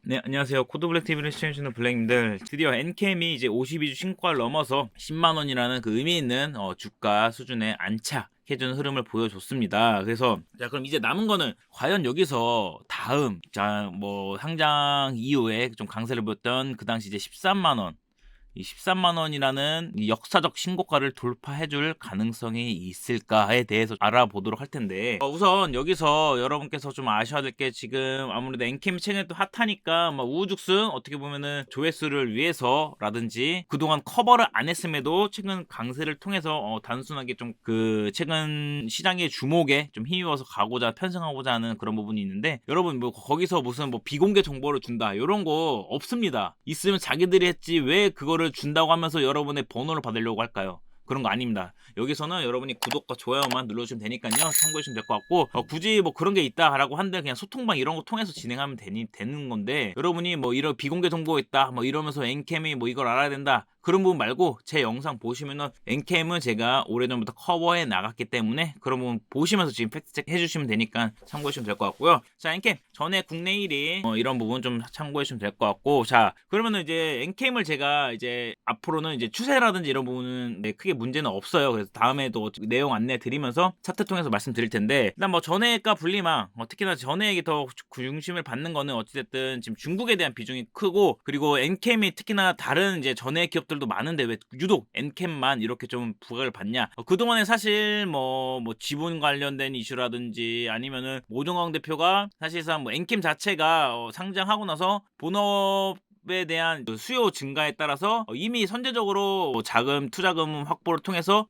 네, 안녕하세요. 코드블랙 TV를 시청해주시는 블랙님들. 드디어 엔캠이 이제 52주 신고가를 넘어서 10만 원이라는 그 의미 있는 주가 수준에 안착해주는 흐름을 보여줬습니다. 그래서 자, 그럼 이제 남은 거는 과연 여기서 다음 상장 이후에 좀 강세를 보였던 그 당시 이제 13만 원. 이 13만 원이라는 이 역사적 신고가를 돌파해줄 가능성이 있을까에 대해서 알아보도록 할 텐데, 우선 여기서 여러분께서 좀 아셔야 될 게, 지금 아무래도 엔캠 최근에 또 핫하니까 우후죽순 어떻게 보면은 조회수를 위해서라든지 그동안 커버를 안 했음에도 최근 강세를 통해서 단순하게 좀 그 최근 시장의 주목에 좀 힘입어서 가고자 편승하고자 하는 그런 부분이 있는데, 여러분 뭐 거기서 무슨 뭐 비공개 정보를 준다 이런 거 없습니다. 있으면 자기들이 했지 왜 그거를 준다고 하면서 여러분의 번호를 받으려고 할까요? 그런 거 아닙니다. 여기서는 여러분이 구독과 좋아요만 눌러주시면 되니까요. 참고해주시면 될 것 같고, 굳이 뭐 그런 게 있다라고 한들 그냥 소통방 이런 거 통해서 진행하면 되는 건데, 여러분이 뭐 이런 비공개 정보가 있다 뭐 이러면서 엔캠이 뭐 이걸 알아야 된다 그런 부분 말고 제 영상 보시면은, 엔캠은 제가 오래전부터 커버해 나갔기 때문에 그런 부분 보시면서 지금 팩트체크 해주시면 되니까 참고해주시면 될 것 같고요. 자, 엔캠 전에 국내 1위 이런 부분 좀 참고해주시면 될 것 같고, 자 그러면은 이제 엔캠을 제가 이제 앞으로는 이제 추세라든지 이런 부분은 크게 문제는 없어요. 그래서 다음에도 내용 안내 드리면서 차트 통해서 말씀드릴 텐데, 일단 뭐 전해액과 분리망, 특히나 전해액이 더 중심을 받는 거는 어찌됐든 지금 중국에 대한 비중이 크고, 그리고 엔캠이 특히나 다른 이제 전해액 기업들도 많은데 왜 유독 엔캠만 이렇게 좀 부각을 받냐. 그동안에 사실 뭐 지분 관련된 이슈라든지 아니면은 모종광 대표가 사실상 뭐 엔캠 자체가 상장하고 나서 본업에 대한 그 수요 증가에 따라서 이미 선제적으로 자금 투자금 확보를 통해서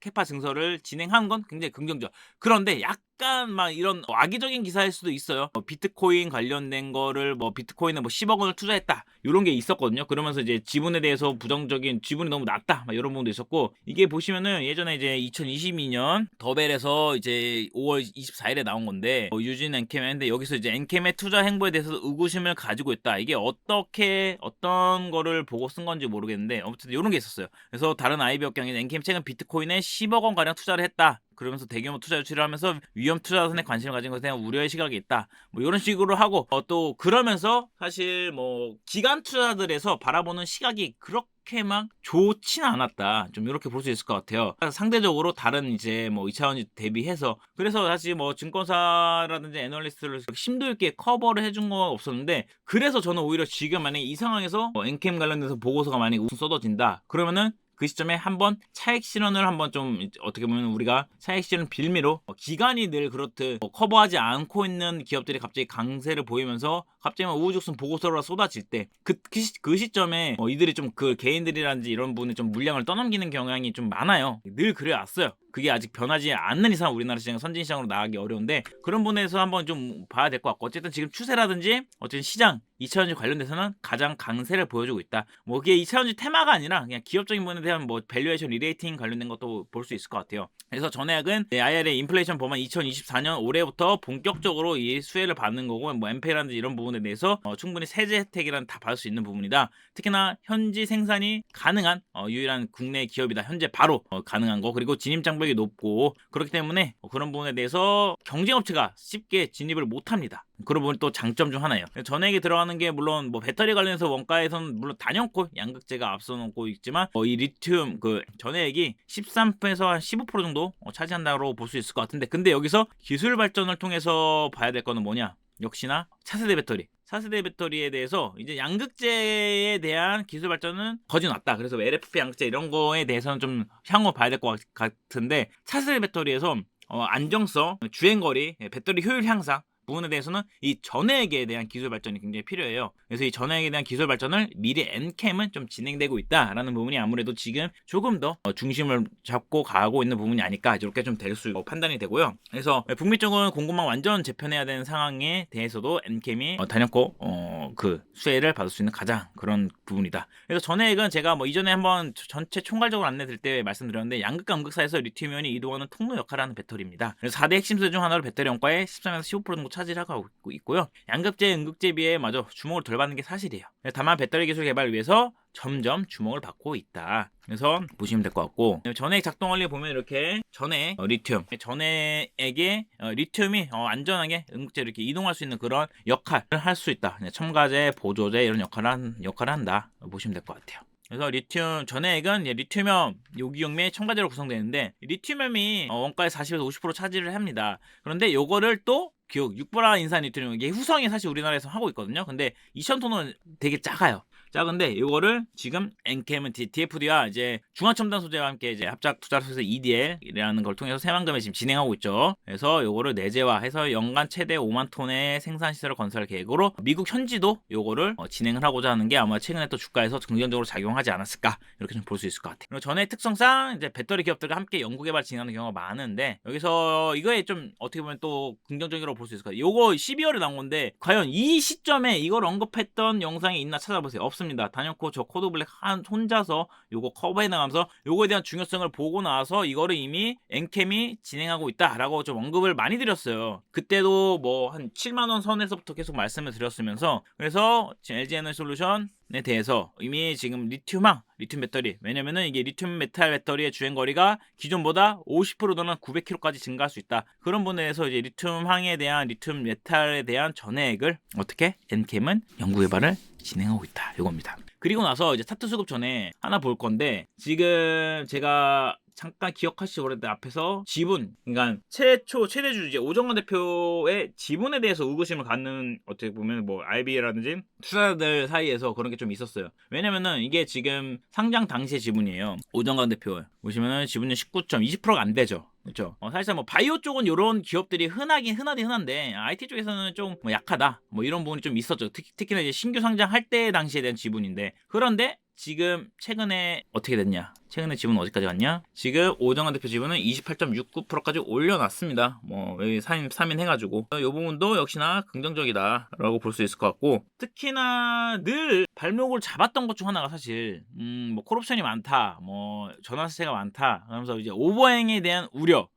캐파 증설을 진행한 건 굉장히 긍정적. 그런데 약간 막 이런 악의적인 기사일 수도 있어요. 비트코인 관련된 거를 비트코인에 10억 원을 투자했다 이런 게 있었거든요. 그러면서 이제 지분에 대해서 부정적인, 지분이 너무 낮다 막 이런 부분도 있었고, 이게 보시면은 예전에 이제 2022년 더벨에서 이제 5월 24일에 나온 건데, 유진 엔캠인데 여기서 이제 엔캠의 투자 행보에 대해서 의구심을 가지고 있다. 이게 어떤 거를 보고 쓴 건지 모르겠는데 아무튼 이런 게 있었어요. 그래서 다른 IB 업경인 엔캠 최근 비트코인에 10억 원 가량 투자를 했다. 그러면서 대규모 투자 유치를 하면서 위험 투자선에 관심을 가진 것에 대한 우려의 시각이 있다. 뭐 이런 식으로 하고, 또 그러면서 사실 뭐 기관 투자들에서 바라보는 시각이 그렇게 막 좋지는 않았다. 좀 이렇게 볼 수 있을 것 같아요. 상대적으로 다른 이제 뭐 2차원지 대비해서, 그래서 사실 뭐 증권사라든지 애널리스트를 심도 있게 커버를 해준 건 없었는데, 그래서 저는 오히려 지금 만약에 이 상황에서 엔캠 관련돼서 보고서가 만약에 우선 쏟아진다 그러면은 그 시점에 한번 차익 실현을 한번 좀 어떻게 보면 우리가 차익 실현 빌미로, 기간이 늘 그렇듯 커버하지 않고 있는 기업들이 갑자기 강세를 보이면서 갑자기 우후죽순 보고서가 쏟아질 때 그 시점에 이들이 좀 그 개인들이라든지 이런 분이 좀 물량을 떠넘기는 경향이 좀 많아요. 늘 그래왔어요. 그게 아직 변하지 않는 이상 우리나라 시장 선진 시장으로 나가기 어려운데, 그런 부분에서 한번 좀 봐야 될 것 같고, 어쨌든 지금 추세라든지 어쨌든 시장 2차전지 관련돼서는 가장 강세를 보여주고 있다. 뭐 그게 2차전지 테마가 아니라 그냥 기업적인 부분에 대한 뭐 밸류에이션 리레이팅 관련된 것도 볼 수 있을 것 같아요. 그래서 전액은 IRA 인플레이션 법안 2024년 올해부터 본격적으로 이 수혜를 받는 거고, 뭐 엠페라든지 이런 부분에 대해서 충분히 세제 혜택이란 다 받을 수 있는 부분이다. 특히나 현지 생산이 가능한 유일한 국내 기업이다. 현재 바로 가능한 거. 그리고 진입 장벽이 높고, 그렇기 때문에 그런 부분에 대해서 경쟁업체가 쉽게 진입을 못합니다. 그런 부분이 또 장점 중 하나예요. 전액이 들어가는 게 물론 뭐 배터리 관련해서 원가에서는 물론 단연코 양극재가 앞서놓고 있지만, 이 리튬 그 전액이 13%에서 한 15% 정도 차지한다고 볼 수 있을 것 같은데, 근데 여기서 기술 발전을 통해서 봐야 될 거는 뭐냐? 역시나 차세대 배터리. 차세대 배터리에 대해서 이제 양극재에 대한 기술 발전은 거진 왔다. 그래서 LFP 양극재 이런 거에 대해서는 좀 향후 봐야 될 것 같은데, 차세대 배터리에서 안정성, 주행거리, 배터리 효율 향상 부분에 대해서는 이 전해액에 대한 기술 발전이 굉장히 필요해요. 그래서 이 전해액에 대한 기술 발전을 미리 엔캠은 좀 진행되고 있다라는 부분이 아무래도 지금 조금 더 중심을 잡고 가고 있는 부분이 아닐까, 이렇게 좀 될 수 판단이 되고요. 그래서 북미 쪽은 공급망 완전 재편해야 되는 상황에 대해서도 엔캠이 단연코 그 수혜를 받을 수 있는 가장 그런 부분이다. 그래서 전해액은 제가 뭐 이전에 한번 전체 총괄적으로 안내 드릴 때 말씀드렸는데, 양극과 음극사에서 리튬이온이 이루어하는 통로 역할을 하는 배터리입니다. 그래서 4대 핵심 수 중 하나로 배터리 원가의 13에서 15% 정도 차지하고 있고요. 양극재, 음극재 비해 마저 주목을 덜 받는 게 사실이에요. 다만 배터리 기술 개발을 위해서 점점 주목을 받고 있다. 그래서 보시면 될 것 같고, 전액 작동 원리 보면 이렇게 전액 리튬, 전액에 리튬이 안전하게 응급제 이렇게 이동할 수 있는 그런 역할을 할 수 있다. 첨가제, 보조제 이런 역할을 한다. 보시면 될 것 같아요. 그래서 리튬 전액은 리튬염 요기용 및 첨가제로 구성되는데, 리튬염이 원가의 40에서 50% 차지를 합니다. 그런데 요거를 또 기억 6불화 인산 리튬, 이게 후성이 사실 우리나라에서 하고 있거든요. 근데 2000톤은 되게 작아요. 작은데 이거를 지금 엔캠은 DFD와 이제 중화첨단 소재와 함께 이제 합작 투자소에서 EDL이라는 걸 통해서 새만금에 지금 진행하고 있죠. 그래서 요거를 내재화해서 연간 최대 5만 톤의 생산 시설을 건설할 계획으로 미국 현지도 요거를 진행을 하고자 하는 게 아마 최근에 또 주가에서 긍정적으로 작용하지 않았을까, 이렇게 좀 볼 수 있을 것 같아요. 그리고 전에 특성상 이제 배터리 기업들과 함께 연구 개발 진행하는 경우가 많은데, 여기서 이거에 좀 어떻게 보면 또 긍정적으로 볼 수 있을 것 같아요. 요거 12월에 나온 건데 과연 이 시점에 이걸 언급했던 영상이 있나 찾아보세요. 없습니다. 단연코 저 코드블랙 혼자서 요거 커버해 나가면서 요거에 대한 중요성을 보고 나서 이거를 이미 엔캠이 진행하고 있다라고 좀 언급을 많이 드렸어요. 그때도 뭐 한 7만원 선에서부터 계속 말씀을 드렸으면서, 그래서 LG에너지솔루션에 대해서 이미 지금 리튬 배터리, 왜냐면은 이게 리튬 메탈 배터리의 주행거리가 기존보다 50% 또는 900km까지 증가할 수 있다. 그런 부분에서 이제 리튬항에 대한, 리튬 메탈에 대한 전해액을 어떻게 엔캠은 연구 개발을 진행하고 있다, 이겁니다. 그리고 나서 이제 차트 수급 전에 하나 볼 건데, 지금 제가 잠깐 기억하시기 어렵는데 앞에서 지분, 그러니까 최대주 이제 오정환 대표의 지분에 대해서 의구심을 갖는, 어떻게 보면 뭐 RB라든지 투자자들 사이에서 그런 게 좀 있었어요. 왜냐면은 이게 지금 상장 당시의 지분이에요. 오정환 대표 보시면은 지분율 19.20%가 안 되죠. 그렇죠. 사실상 뭐 바이오 쪽은 이런 기업들이 흔한데 IT 쪽에서는 좀 뭐 약하다, 뭐 이런 부분이 좀 있었죠. 특히나 이제 신규 상장할 때 당시에 대한 지분인데, 그런데 지금 최근에 어떻게 됐냐? 최근에 지분은 어디까지 갔냐? 지금 오정환 대표 지분은 28.69%까지 올려놨습니다. 뭐 여기 3인 해가지고 이 부분도 역시나 긍정적이다라고 볼 수 있을 것 같고, 특히나 늘 발목을 잡았던 것 중 하나가 사실 뭐 콜옵션이 많다, 뭐 전환사채가 많다, 그러면서 이제 오버행에 대한 우려,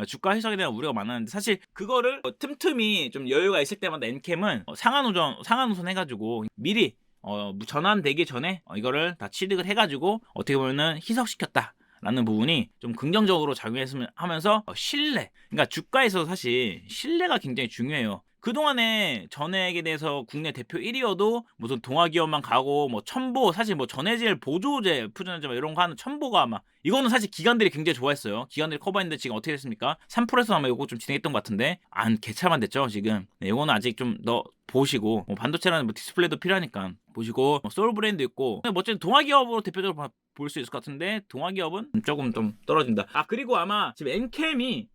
주가 해석에 대한 우려가 많았는데, 사실 그거를 틈틈이 좀 여유가 있을 때마다 엔캠은 상한우선 해가지고 미리 전환되기 전에 이거를 다 취득을 해가지고 어떻게 보면은 희석시켰다 라는 부분이 좀 긍정적으로 작용했으면 하면서, 신뢰, 그러니까 주가에서 사실 신뢰가 굉장히 중요해요. 그동안에 전액에 대해서 국내 대표 1위여도 무슨 동아기업만 가고, 뭐 첨보, 사실 뭐 전해질 보조제, 푸전제 이런 거 하는 첨보가 아마, 이거는 사실 기관들이 굉장히 좋아했어요. 기관들이 커버했는데 지금 어떻게 됐습니까? 3%에서 아마 이거 좀 진행했던 것 같은데 개차만 됐죠 지금. 이거는 아직 좀 더 보시고, 뭐 반도체라는 뭐 디스플레이도 필요하니까 보시고, 뭐 소울 브랜드 있고, 뭐 어쨌든 동아기업으로 대표적으로 볼 수 있을 것 같은데, 동아기업은 조금 좀 떨어진다. 그리고 아마 지금 엔캠이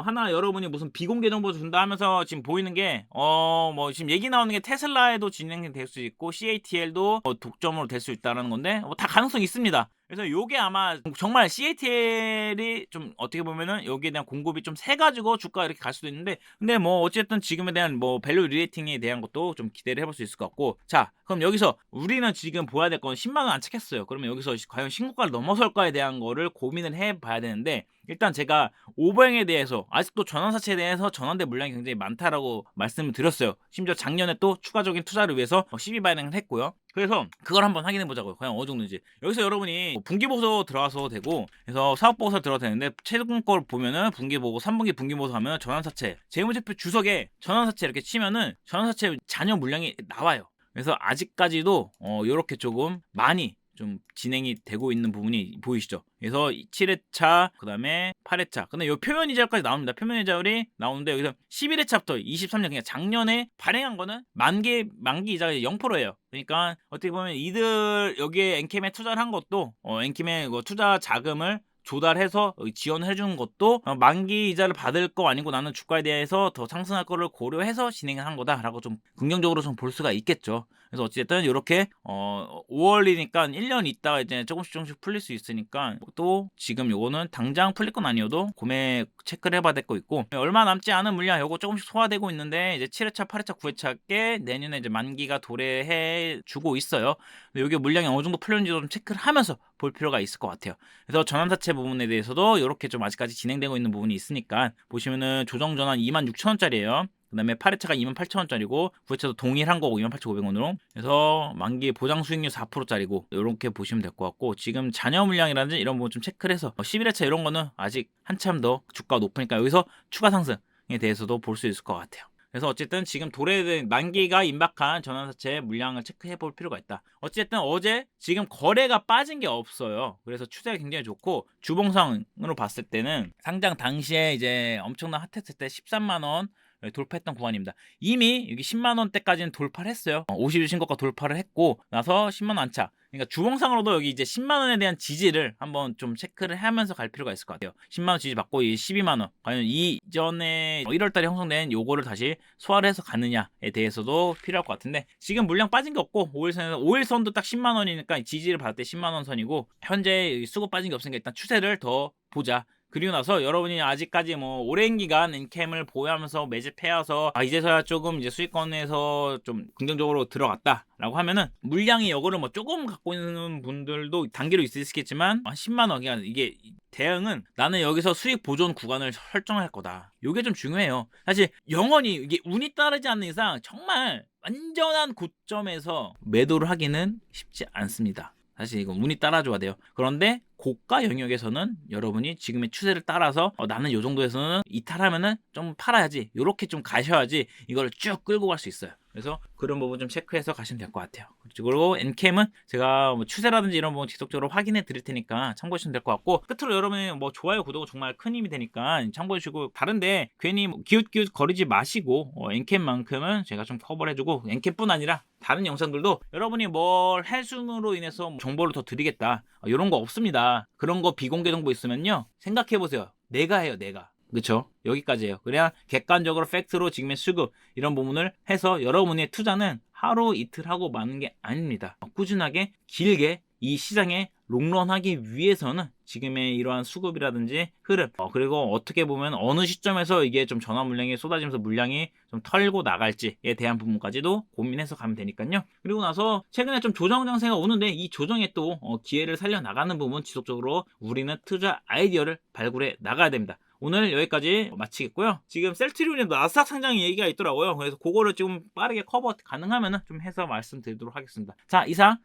하나 여러분이 무슨 비공개 정보 준다 하면서 지금 보이는 게 뭐 지금 얘기 나오는 게 테슬라에도 진행이 될 수 있고 CATL도 독점으로 될 수 있다라는 건데, 다 가능성이 있습니다. 그래서 요게 아마 정말 CATL이 좀 어떻게 보면은 여기에 대한 공급이 좀 세가지고 주가가 이렇게 갈 수도 있는데, 근데 뭐 어쨌든 지금에 대한 뭐 밸류 리레이팅에 대한 것도 좀 기대를 해볼 수 있을 것 같고, 자 그럼 여기서 우리는 지금 보야 될 건 10만원 안착했어요. 그러면 여기서 과연 신고가를 넘어설까에 대한 거를 고민을 해봐야 되는데, 일단 제가 오버행에 대해서 아직도 전환사채에 대해서 전환대 물량이 굉장히 많다라고 말씀을 드렸어요. 심지어 작년에 또 추가적인 투자를 위해서 시비 발행을 했고요. 그래서 그걸 한번 확인해 보자고요. 과연 어느 정도인지. 여기서 여러분이 분기보고서 들어가서 되고, 그래서 사업보고서 들어가도 되는데, 최근 걸 보면은 분기보고 3분기 분기보고서 하면 전환사채 재무제표 주석에 전환사채 이렇게 치면은 전환사채 잔여 물량이 나와요. 그래서 아직까지도 요렇게 조금 많이 좀 진행이 되고 있는 부분이 보이시죠? 그래서 7회차, 그 다음에 8회차. 근데 요 표면이자율까지 나옵니다. 표면이자율이 나오는데, 여기서 11회차부터 23년, 그냥 작년에 발행한 거는 만기 이자가 0%예요. 그러니까 어떻게 보면 이들 여기에 엔캠에 투자를 한 것도, 엔캠의 투자 자금을 조달해서 지원을 해주는 것도 만기 이자를 받을 거 아니고 나는 주가에 대해서 더 상승할 거를 고려해서 진행을 한 거다라고 좀 긍정적으로 좀 볼 수가 있겠죠. 그래서 어쨌든 이렇게 5월이니까 1년 있다가 이제 조금씩 풀릴 수 있으니까, 또 지금 요거는 당장 풀릴 건 아니어도 구매 체크를 해봐야 될 거 있고, 얼마 남지 않은 물량 요거 조금씩 소화되고 있는데, 이제 7회차, 8회차, 9회차께 내년에 이제 만기가 도래해 주고 있어요. 여기 물량이 어느 정도 풀렸는지도 좀 체크를 하면서 볼 필요가 있을 것 같아요. 그래서 전환사채 부분에 대해서도 이렇게 좀 아직까지 진행되고 있는 부분이 있으니까, 보시면은 조정 전환 26,000원짜리예요. 그 다음에 8회차가 28,000원짜리고 9회차도 동일한 거고 28,500원으로. 그래서 만기 보장 수익률 4%짜리고 이렇게 보시면 될 것 같고, 지금 잔여 물량이라든지 이런 부분 좀 체크를 해서 11회차 이런 거는 아직 한참 더 주가가 높으니까 여기서 추가 상승에 대해서도 볼 수 있을 것 같아요. 그래서 어쨌든 지금 도래된 만기가 임박한 전환사채 물량을 체크해 볼 필요가 있다. 어쨌든 어제 지금 거래가 빠진 게 없어요. 그래서 추세가 굉장히 좋고, 주봉상으로 봤을 때는 상장 당시에 이제 엄청난 핫했을 때 13만 원 돌파했던 구간입니다. 이미 여기 10만 원대까지는 돌파를 했어요. 50일 신고가 돌파를 했고 나서 10만 원 안착. 그러니까 주봉상으로도 여기 이제 10만 원에 대한 지지를 한번 좀 체크를 하면서 갈 필요가 있을 것 같아요. 10만 원 지지 받고 이 12만 원. 과연 이전에 1월 달에 형성된 요거를 다시 소화를 해서 가느냐에 대해서도 필요할 것 같은데, 지금 물량 빠진 게 없고 5일선도 딱 10만 원이니까 지지를 받을 때 10만 원 선이고, 현재 수급 빠진 게 없으니까 일단 추세를 더 보자. 그리고 나서 여러분이 아직까지 뭐 오랜 기간 엔캠을 보유하면서 매집해와서 이제서야 조금 이제 수익권에서 좀 긍정적으로 들어갔다라고 하면은, 물량이 요거를 뭐 조금 갖고 있는 분들도 단기로 있으시겠지만 한 10만 원, 그러니까 이게 대응은 나는 여기서 수익 보존 구간을 설정할 거다. 요게 좀 중요해요. 사실 영원히 이게 운이 따르지 않는 이상 정말 완전한 고점에서 매도를 하기는 쉽지 않습니다. 사실 이건 운이 따라줘야 돼요. 그런데 고가 영역에서는 여러분이 지금의 추세를 따라서 나는 요 정도에서는 이탈하면은 좀 팔아야지, 요렇게 좀 가셔야지 이걸 쭉 끌고 갈 수 있어요. 그래서 그런 부분 좀 체크해서 가시면 될 것 같아요. 그리고 엔캠은 제가 뭐 추세라든지 이런 부분 지속적으로 확인해 드릴 테니까 참고하시면 될 것 같고, 끝으로 여러분의 뭐 좋아요 구독은 정말 큰 힘이 되니까 참고해 주시고, 다른데 괜히 뭐 기웃기웃 거리지 마시고 엔캠만큼은 제가 좀 커버해 주고, 엔캠뿐 아니라 다른 영상들도 여러분이 뭘 해줌으로 인해서 정보를 더 드리겠다 이런 거 없습니다. 그런 거 비공개 정보 있으면요 생각해 보세요. 내가 해요, 내가. 그쵸? 여기까지예요. 그래야 객관적으로 팩트로 지금의 수급 이런 부분을 해서 여러분의 투자는 하루 이틀 하고 마는 게 아닙니다. 꾸준하게 길게 이 시장에 롱런하기 위해서는 지금의 이러한 수급이라든지 흐름, 그리고 어떻게 보면 어느 시점에서 이게 좀 전환 물량이 쏟아지면서 물량이 좀 털고 나갈지에 대한 부분까지도 고민해서 가면 되니까요. 그리고 나서 최근에 좀 조정 장세가 오는데, 이 조정에 또 기회를 살려 나가는 부분 지속적으로 우리는 투자 아이디어를 발굴해 나가야 됩니다. 오늘 여기까지 마치겠고요. 지금 셀트리온에 나스닥 상장 얘기가 있더라고요. 그래서 그거를 좀 빠르게 커버 가능하면 좀 해서 말씀드리도록 하겠습니다. 자, 이상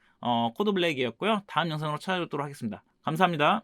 코드블랙이었고요. 다음 영상으로 찾아뵙도록 하겠습니다. 감사합니다.